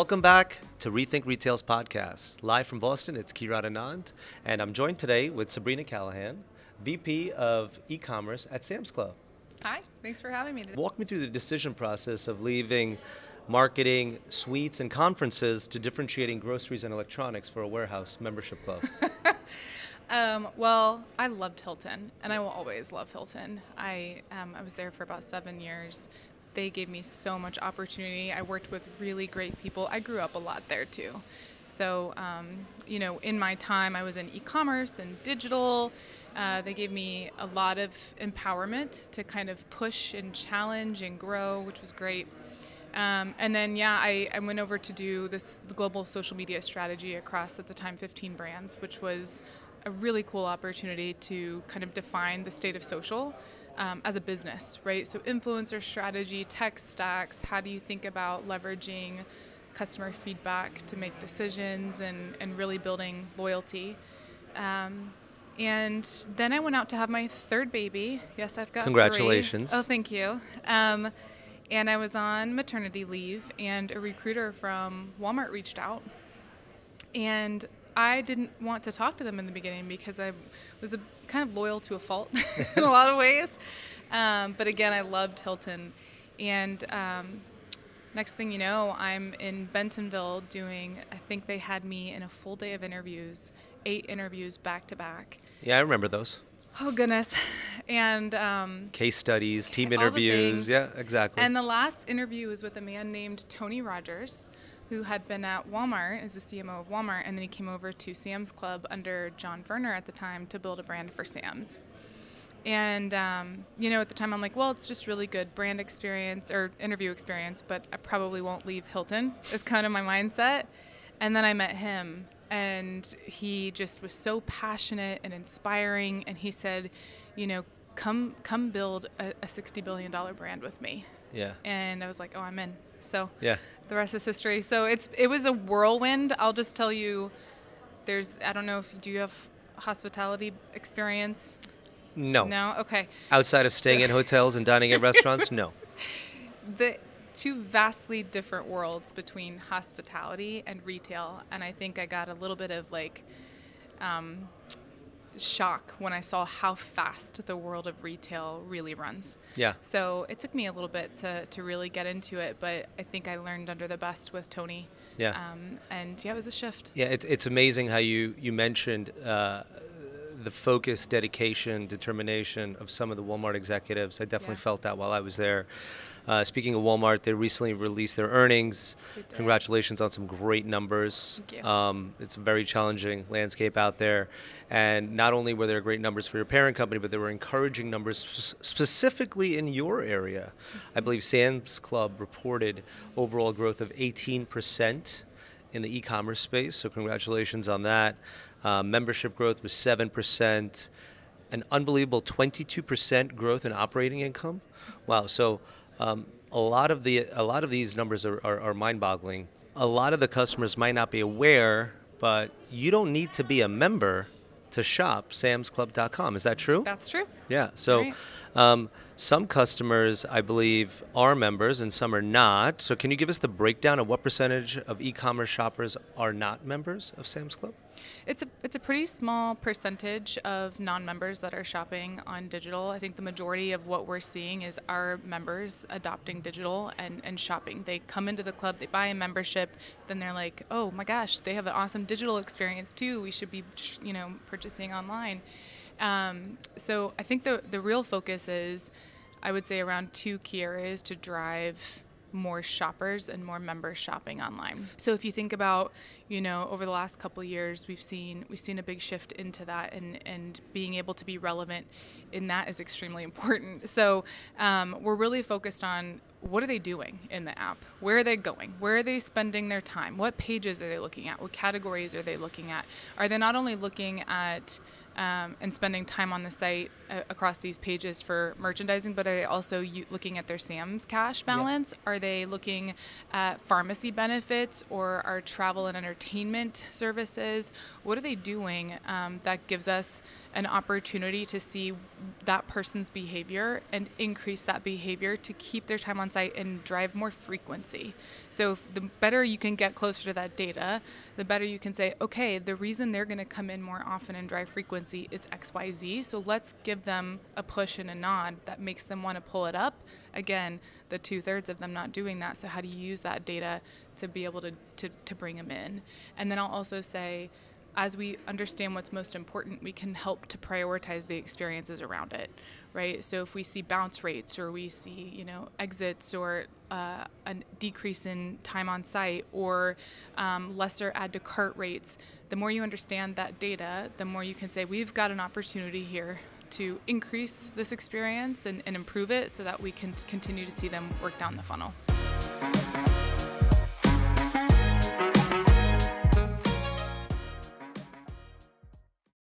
Welcome back to Rethink Retail's podcast. Live from Boston, it's Kirat Anand, and I'm joined today with Sabrina Callahan, VP of e-commerce at Sam's Club. Hi, thanks for having me today. Walk me through the decision process of leaving marketing, suites, and conferences to differentiating groceries and electronics for a warehouse membership club. Well, I loved Hilton, and I will always love Hilton. I was there for about 7 years. They gave me so much opportunity. I worked with really great people. I grew up a lot there too. So, in my time, I was in e-commerce and digital. They gave me a lot of empowerment to kind of push and challenge and grow, which was great. And then, I went over to do the global social media strategy across, at the time, 15 brands, which was a really cool opportunity to kind of define the state of social as a business, right? So influencer strategy, tech stacks, how do you think about leveraging customer feedback to make decisions and really building loyalty. And then I went out to have my third baby. Yes, I've got Congratulations. 3. Oh, thank you. And I was on maternity leave, and a recruiter from Walmart reached out. And I didn't want to talk to them in the beginning because I was kind of loyal to a fault in a lot of ways. But again, I loved Hilton. And next thing you know, I'm in Bentonville doing, I think they had me in a full day of interviews, 8 interviews back to back. Yeah, I remember those. Oh, goodness. And case studies, team all the interviews. things. Yeah, exactly. And the last interview was with a man named Tony Rogers, who had been at Walmart as the CMO of Walmart, and then he came over to Sam's Club under John Verner at the time to build a brand for Sam's. And, at the time I'm like, well, it's just really good brand experience or interview experience, but I probably won't leave Hilton is kind of my mindset. And then I met him, and he just was so passionate and inspiring, and he said, come build a $60 billion brand with me. Yeah. And I was like, oh, I'm in. So yeah, the rest is history. So it was a whirlwind. I'll just tell you, I don't know if you have hospitality experience. No. No? Okay. Outside of staying in hotels and dining at restaurants, no. The two vastly different worlds between hospitality and retail. And I think I got a little bit of shock when I saw how fast the world of retail really runs. Yeah. So it took me a little bit to really get into it, but I think I learned under the best with Tony. Yeah. It was a shift. Yeah, it's amazing how you mentioned the focus, dedication, determination of some of the Walmart executives. I definitely felt that while I was there. Speaking of Walmart, they recently released their earnings. Congratulations on some great numbers. Thank you. It's a very challenging landscape out there. And not only were there great numbers for your parent company, but there were encouraging numbers specifically in your area. I believe Sam's Club reported overall growth of 18% in the e-commerce space, so congratulations on that. Membership growth was 7%, an unbelievable 22% growth in operating income. Wow! So a lot of these numbers are mind-boggling. A lot of the customers might not be aware, but you don't need to be a member to shop samsclub.com. Is that true? That's true. Yeah. So Right. Some customers, I believe, are members and some are not. So can you give us the breakdown of what percentage of e-commerce shoppers are not members of Sam's Club? It's a pretty small percentage of non-members that are shopping on digital. I think the majority of what we're seeing is our members adopting digital and shopping. They come into the club, they buy a membership, then they're like, oh my gosh, they have an awesome digital experience too. We should be, purchasing online. So I think the real focus is, I would say, around 2 key areas to drive more shoppers and more members shopping online. So if you think about, over the last couple of years, we've seen a big shift into that, and being able to be relevant in that is extremely important. So we're really focused on, what are they doing in the app? Where are they going? Where are they spending their time? What pages are they looking at? What categories are they looking at? Are they not only looking at and spending time on the site across these pages for merchandising, but are they also looking at their Sam's cash balance? Yeah. Are they looking at pharmacy benefits or our travel and entertainment services? What are they doing that gives us an opportunity to see that person's behavior and increase that behavior to keep their time on site and drive more frequency. So if the better you can get closer to that data, the better you can say, okay, the reason they're going to come in more often and drive frequency is XYZ. So let's give them a push and a nod that makes them want to pull it up. Again, the 2/3 of them not doing that. So how do you use that data to be able to bring them in? And then I'll also say, as we understand what's most important, we can help to prioritize the experiences around it, right? So if we see bounce rates, or we see, exits, or a decrease in time on site, or lesser add to cart rates, the more you understand that data, the more you can say, we've got an opportunity here to increase this experience and improve it so that we can continue to see them work down the funnel.